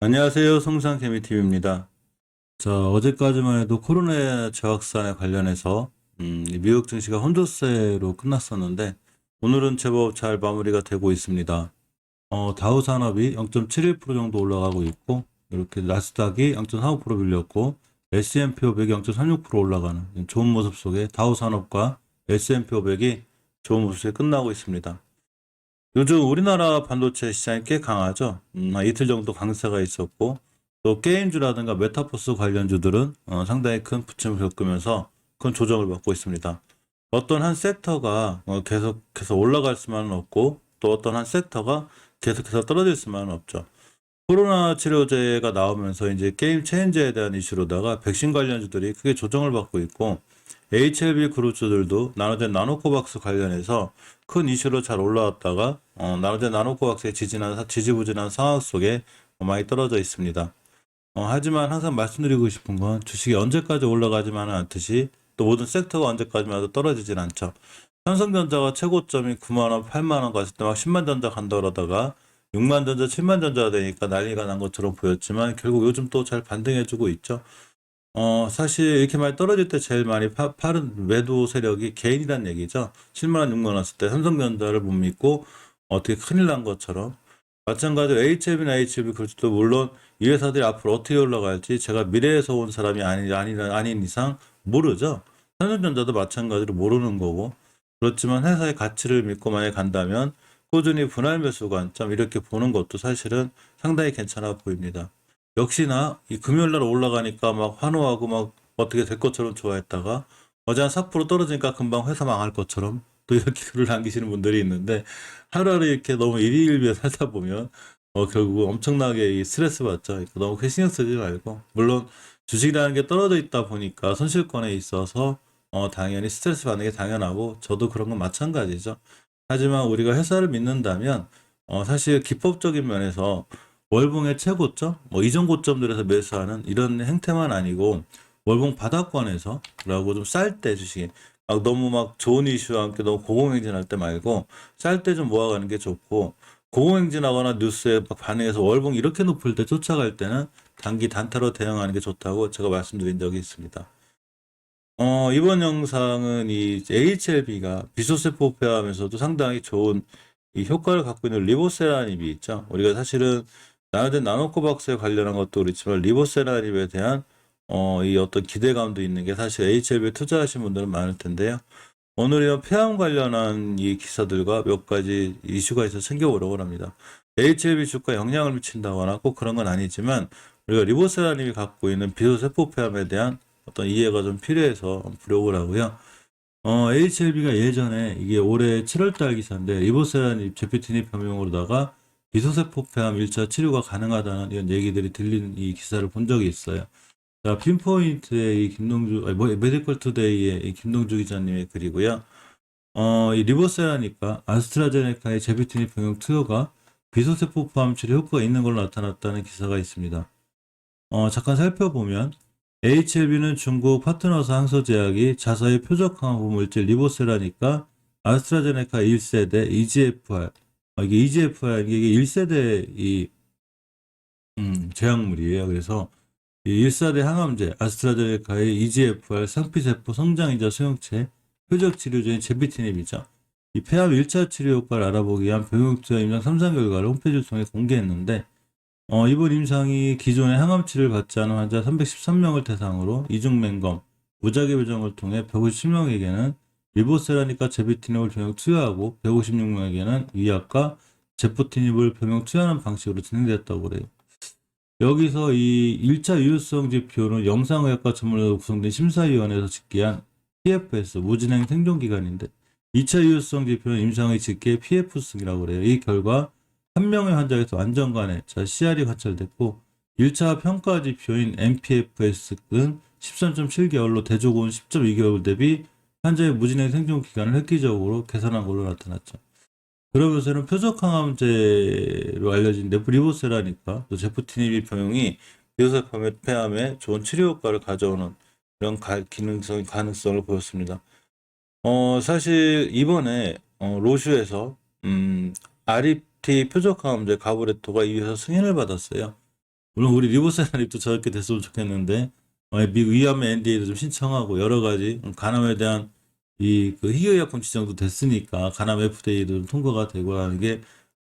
안녕하세요. 성상개미TV입니다. 자, 어제까지만 해도 코로나 재확산에 관련해서 이 미국 증시가 혼조세로 끝났었는데 오늘은 제법 잘 마무리가 되고 있습니다. 다우 산업이 0.71% 정도 올라가고 있고 이렇게 나스닥이 0.45% 밀렸고 S&P 500이 0.36% 올라가는 좋은 모습 속에 다우 산업과 S&P 500이 좋은 모습 속에 끝나고 있습니다. 요즘 우리나라 반도체 시장이 꽤 강하죠. 한 이틀 정도 강세가 있었고, 또 게임주라든가 메타버스 관련주들은 상당히 큰 부침을 겪으면서 큰 조정을 받고 있습니다. 어떤 한 섹터가 계속해서 올라갈 수만은 없고, 또 어떤 한 섹터가 계속해서 떨어질 수만은 없죠. 코로나 치료제가 나오면서 이제 게임 체인저에 대한 이슈로다가 백신 관련주들이 크게 조정을 받고 있고, HLB 그룹주들도 나노젠 나노코박스 관련해서 큰 이슈로 잘 올라왔다가 나노젠 나노코박스의 지지부진한 상황 속에 많이 떨어져 있습니다. 하지만 항상 말씀드리고 싶은 건 주식이 언제까지 올라가지만은 않듯이 또 모든 섹터가 언제까지만 해도 떨어지진 않죠. 삼성전자가 최고점이 9만원, 8만원 갔을 때 막 10만 전자 간다 그러다가 6만 전자, 7만 전자가 되니까 난리가 난 것처럼 보였지만 결국 요즘 또 잘 반등해주고 있죠. 사실 이렇게 많이 떨어질 때 제일 많이 파는 매도 세력이 개인이란 얘기죠. 7만 원, 6만 원 왔을 때 삼성전자를 못 믿고 어떻게 큰일 난 것처럼. 마찬가지로 HLB나 HLB 그렇도 물론 이 회사들이 앞으로 어떻게 올라갈지 제가 미래에서 온 사람이 아닌 이상 모르죠. 삼성전자도 마찬가지로 모르는 거고. 그렇지만 회사의 가치를 믿고 만약에 간다면 꾸준히 분할 매수 관점 이렇게 보는 것도 사실은 상당히 괜찮아 보입니다. 역시나 이 금요일날 올라가니까 막 환호하고 막 어떻게 될 것처럼 좋아했다가 어제 한 4% 떨어지니까 금방 회사 망할 것처럼 또 이렇게 글을 남기시는 분들이 있는데 하루하루 이렇게 너무 일희일비에 살다 보면 결국 엄청나게 이 스트레스 받죠. 그러니까 너무 크게 신경 쓰지 말고 물론 주식이라는 게 떨어져 있다 보니까 손실권에 있어서 당연히 스트레스 받는 게 당연하고 저도 그런 건 마찬가지죠. 하지만 우리가 회사를 믿는다면 사실 기법적인 면에서 월봉의 최고점, 이전 고점들에서 매수하는 이런 행태만 아니고 월봉 바닥권에서라고 좀 쌀 때 주식이 너무 막 좋은 이슈와 함께 너무 고공행진할 때 말고 쌀 때 좀 모아가는 게 좋고 고공행진하거나 뉴스에 막 반응해서 월봉 이렇게 높을 때 쫓아갈 때는 단기 단타로 대응하는 게 좋다고 제가 말씀드린 적이 있습니다. 이번 영상은 이 HLB가 비소세포 폐하면서도 상당히 좋은 이 효과를 갖고 있는 리보세라닙이 있죠. 우리가 사실은 나노젠 나노코박스에 관련한 것도 그렇지만 리보세라닙에 대한 이 어떤 기대감도 있는 게 사실 HLB에 투자하신 분들은 많을 텐데요. 오늘은 폐암 관련한 이 기사들과 몇 가지 이슈가 있어서 챙겨보려고 합니다. HLB 주가에 영향을 미친다거나 꼭 그런 건 아니지만 우리가 리보세라님이 갖고 있는 비소세포 폐암에 대한 어떤 이해가 좀 필요해서 부려고 하고요. HLB가 예전에 이게 올해 7월달 기사인데 리보세라님 제피티닙 병용으로다가 비소세포 폐암 1차 치료가 가능하다는 이런 얘기들이 들리는 이 기사를 본 적이 있어요. 자, 핀포인트의 이 김동주, 메디컬 투데이의 이 김동주 기자님의 글이고요. 이 리보세라니까 아스트라제네카의 제비티닙 병용 투여가 비소세포 포함 치료 효과가 있는 걸로 나타났다는 기사가 있습니다. 잠깐 살펴보면 HLB는 중국 파트너사 항소제약이 자사의 표적 항암 물질 리보세라니까 아스트라제네카 1세대 EGFR 이게 EGFR 이게 1세대 이 제약물이에요. 그래서 이 1사대 항암제 아스트라제네카의 EGFR 상피세포 성장인자 수용체 표적 치료제인 제비티닙이죠. 이 폐암 1차 치료 효과를 알아보기 위한 병용투여 임상 3상 결과를 홈페이지를 통해 공개했는데 이번 임상이 기존의 항암치료를 받지 않은 환자 313명을 대상으로 이중맹검, 무작위 배정을 통해 150명에게는 리보세라니까 제비티닙을 병용 투여하고 156명에게는 위약과 제포티닙을 병용 투여하는 방식으로 진행됐다고 그래요. 여기서 이 1차 유효성 지표는 영상의학과 전문가로 구성된 심사위원회에서 집계한 PFS, 무진행 생존기간인데 2차 유효성 지표는 임상의 집계 PF승이라고 그래요. 이 결과 한 명의 환자에서 완전간에 CR이 관찰됐고 1차 평가 지표인 MPFS는 13.7개월로 대조군 10.2개월 대비 환자의 무진행 생존 기간을 획기적으로 개선한 걸로 나타났죠. 그러면서는 표적항암제로 알려진 리보세라니까 또 제프티닙 병용이 비소세포 폐암에 좋은 치료 효과를 가져오는 이런 기능성 가능성을 보였습니다. 사실 이번에 로슈에서 RET 표적항암제 가브레토가 2에서 승인을 받았어요. 물론 우리 리보세라닙도 저렇게 됐으면 좋겠는데 미 위암의 NDA도 좀 신청하고 여러 가지 간암에 대한 그 희귀의약품 지정도 됐으니까 간암 FDA도 좀 통과가 되고 하는 게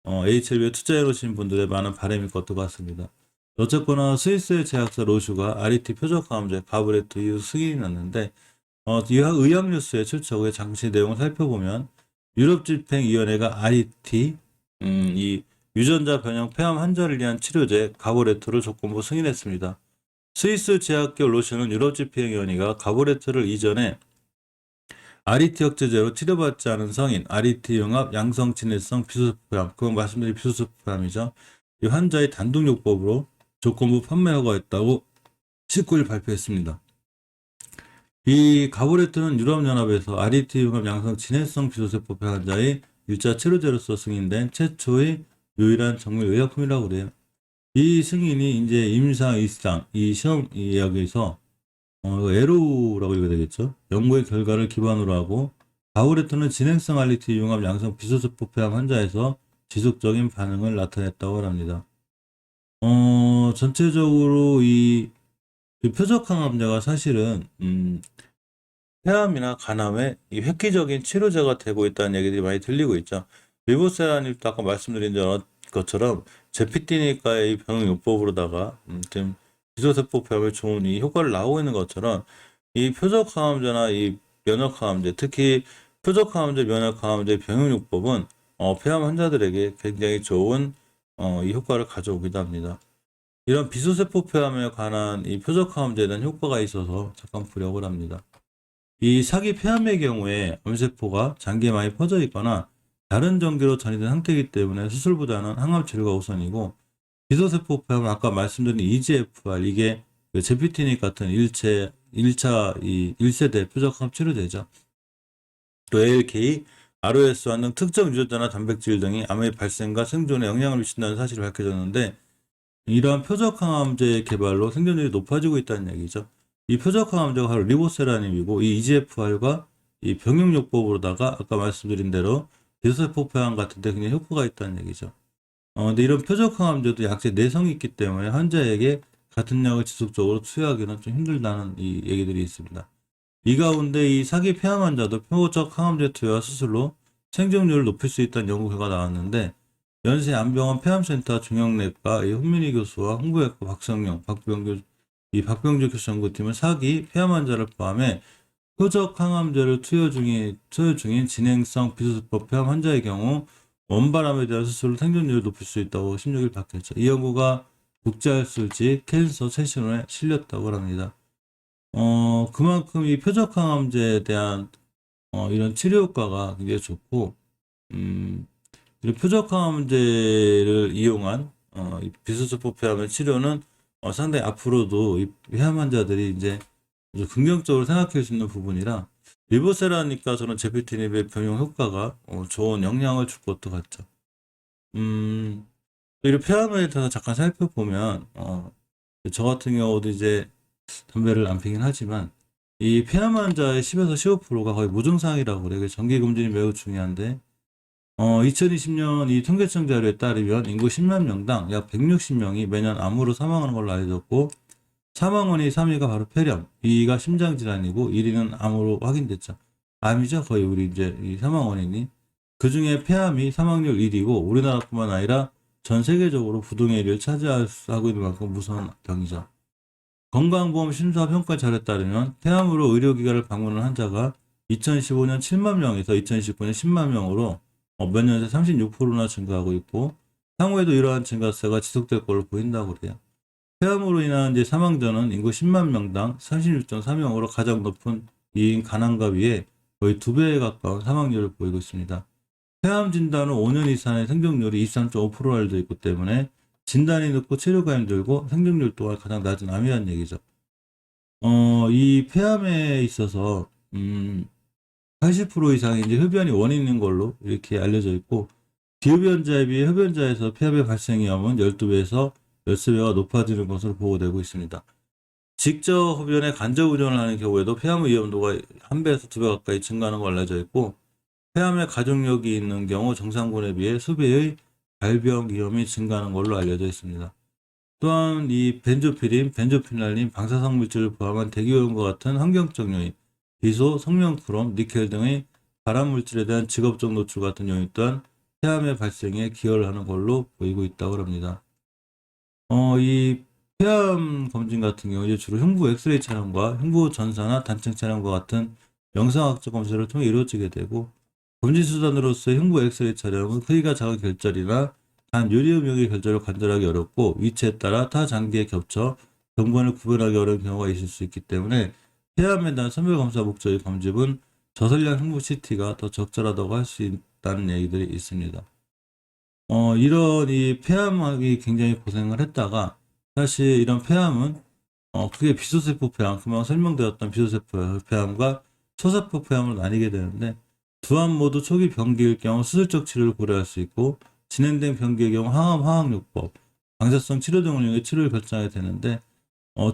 HLB에 투자해 놓으신 분들의 많은 바람일 것도 같습니다. 어쨌거나 스위스의 제약사 로슈가 RET 표적항암제 가브레트 이후 승인이 났는데 의학뉴스의 출처 후에 장치 내용을 살펴보면 유럽집행위원회가 RET 이 유전자 변형 폐암 환자를 위한 치료제 가브레트를 조건부 승인했습니다. 스위스 제약기업 로슈는 유럽집행위원회가 가브레트를 이전에 RET 억제제로 치료받지 않은 성인, RET 융합 양성 진해성 비소스포암, 그건 말씀드린 비소스포암이죠. 이 환자의 단독요법으로 조건부 판매 허가했다고 19일 발표했습니다. 이 가브레트는 유럽연합에서 RET 융합 양성 진해성 비소세포 환자의 유자 치료제로서 승인된 최초의 유일한 정밀 의약품이라고 그래요. 이 승인이 이제 임상 2상, 이 시험 이야기에서 에로우라고 읽어야 되겠죠. 연구의 결과를 기반으로 하고 가브레트는 진행성 RET 융합 양성 비소세포 폐암 환자에서 지속적인 반응을 나타냈다고 합니다. 전체적으로 이 표적항암제가 사실은 폐암이나 간암에 이 획기적인 치료제가 되고 있다는 얘기들이 많이 들리고 있죠. 리보세라닙도 아까 말씀드린 것처럼 제피티니카의 병용요법으로다가 지금 비소세포 폐암에 좋은 이 효과를 나오고 있는 것처럼 이 표적항암제나 이 면역항암제, 특히 표적항암제, 면역항암제 병용요법은 폐암 환자들에게 굉장히 좋은 이 효과를 가져오기도 합니다. 이런 비소세포 폐암에 관한 이 표적항암제에 대한 효과가 있어서 잠깐 보려고 합니다. 이 사기 폐암의 경우에 암세포가 장기에 많이 퍼져 있거나 다른 전기로 전이된 상태이기 때문에 수술보다는 항암 치료가 우선이고, 비소세포 폐암은 아까 말씀드린 EGFR, 이게 그 제피티닉 같은 1세대 표적항암 치료제죠. 또 ALK, ROS1 등 특정 유전자나 단백질 등이 암의 발생과 생존에 영향을 미친다는 사실이 밝혀졌는데, 이러한 표적항암제 개발로 생존율이 높아지고 있다는 얘기죠. 이 표적항암제가 바로 리보세라닙이고, 이 EGFR과 이 병용요법으로다가 아까 말씀드린 대로 비소세포 폐암 같은 데 굉장히 효과가 있다는 얘기죠. 근데 이런 표적항암제도 약제 내성이 있기 때문에 환자에게 같은 약을 지속적으로 투여하기는 좀 힘들다는 이 얘기들이 있습니다. 이 가운데 이 사기 폐암 환자도 표적항암제 투여와 수술로 생존율을 높일 수 있다는 연구 결과가 나왔는데, 연세안병원 폐암센터 중형내과 홍민희 교수와 홍보외과 박성용, 박병주 교수 연구팀은 사기 폐암 환자를 포함해 표적항암제를 투여 중인 진행성 비소세포 폐암 환자의 경우 원발암에 대한 수술로 생존율을 높일 수 있다고 16일 밝혔죠. 이 연구가 국제학술지 캔서 세션에 실렸다고 합니다. 그만큼 이 표적항암제에 대한 이런 치료 효과가 굉장히 좋고, 이런 표적항암제를 이용한 비소세포 폐암의 치료는 상당히 앞으로도 이 폐암 환자들이 이제 긍정적으로 생각할 수 있는 부분이라, 리보세라니까 저는 제피티닙의 병용 효과가 좋은 영향을 줄 것도 같죠. 이런 폐암에 대해서 잠깐 살펴보면 저 같은 경우도 이제 담배를 안 피긴 하지만 이 폐암 환자의 10에서 15%가 거의 무증상이라고 그래요. 정기검진이 매우 중요한데 2020년 이 통계청 자료에 따르면 인구 10만 명당 약 160명이 매년 암으로 사망하는 걸로 알려졌고, 사망 원인 3위가 바로 폐렴, 2위가 심장질환이고 1위는 암으로 확인됐죠. 암이죠, 거의 우리 이제 이 사망 원인이. 그 중에 폐암이 사망률 1위고 우리나라뿐만 아니라 전 세계적으로 부동의 1위를 차지하고 있는 만큼 무서운 병이죠. 건강보험 심사평가 자료에 따르면 폐암으로 의료기관을 방문한 환자가 2015년 7만 명에서 2019년 10만 명으로 몇 년새 36%나 증가하고 있고, 향후에도 이러한 증가세가 지속될 걸로 보인다고 그래요. 폐암으로 인한 이제 사망자는 인구 10만 명당 36.3명으로 가장 높은 2인 간암과 위에 거의 2배에 가까운 사망률을 보이고 있습니다. 폐암 진단 후 5년 이상의 생존율이 23.5%로 알려져 있기 때문에 진단이 늦고 치료가 힘들고 생존율 또한 가장 낮은 암이라는 얘기죠. 이 폐암에 있어서 80% 이상이 이제 흡연이 원인인 걸로 이렇게 알려져 있고, 비흡연자에 비해 흡연자에서 폐암의 발생 위험은 12배에서 13배가 높아지는 것으로 보고되고 있습니다. 직접 흡연에 간접 의존을 하는 경우에도 폐암 위험도가 1배에서 2배 가까이 증가하는 걸로 알려져 있고, 폐암의 가족력이 있는 경우 정상군에 비해 수배의 발병 위험이 증가하는 걸로 알려져 있습니다. 또한 이 벤조피린, 벤조피날린, 방사성 물질을 포함한 대기오염과 같은 환경적 요인, 비소, 성면크롬, 니켈 등의 발암 물질에 대한 직업적 노출 같은 요인 또한 폐암의 발생에 기여를 하는 걸로 보이고 있다고 합니다. 이 폐암 검진 같은 경우 이제 주로 흉부 엑스레이 촬영과 흉부 전사나 단층 촬영과 같은 영상학적 검사를 통해 이루어지게 되고, 검진 수단으로서 흉부 엑스레이 촬영은 크기가 작은 결절이나 단 유리음역의 결절을 관절하기 어렵고 위치에 따라 타 장기에 겹쳐 경관을 구별하기 어려운 경우가 있을 수 있기 때문에 폐암에 대한 선별 검사 목적의 검집은 저설량 흉부 CT가 더 적절하다고 할 수 있다는 얘기들이 있습니다. 이런 이 폐암이 굉장히 고생을 했다가 사실 이런 폐암은 크게 비소세포 폐암, 금방 설명드렸던 비소세포 폐암과 초세포 폐암으로 나뉘게 되는데, 두 암 모두 초기 병기일 경우 수술적 치료를 고려할 수 있고, 진행된 병기의 경우 항암 화학요법, 방사성 치료 등을 이용해 치료를 결정하게 되는데,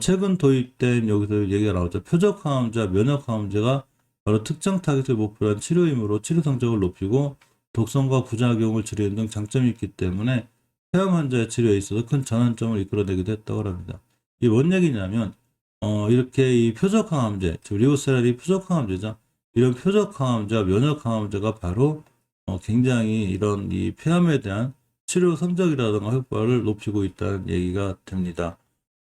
최근 도입된 여기서 얘기가 나오죠. 표적항암제와 면역항암제가 바로 특정 타겟을 목표로 한 치료이므로 치료 성적을 높이고 독성과 부작용을 줄이는 등 장점이 있기 때문에 폐암 환자의 치료에 있어서 큰 전환점을 이끌어내기도 했다고 합니다. 이게 뭔 얘기냐면 이렇게 이 표적항암제, 즉 리보세라리 표적항암제죠. 이런 표적항암제와 면역항암제가 바로 굉장히 이런 이 폐암에 대한 치료 성적이라든가 효과를 높이고 있다는 얘기가 됩니다.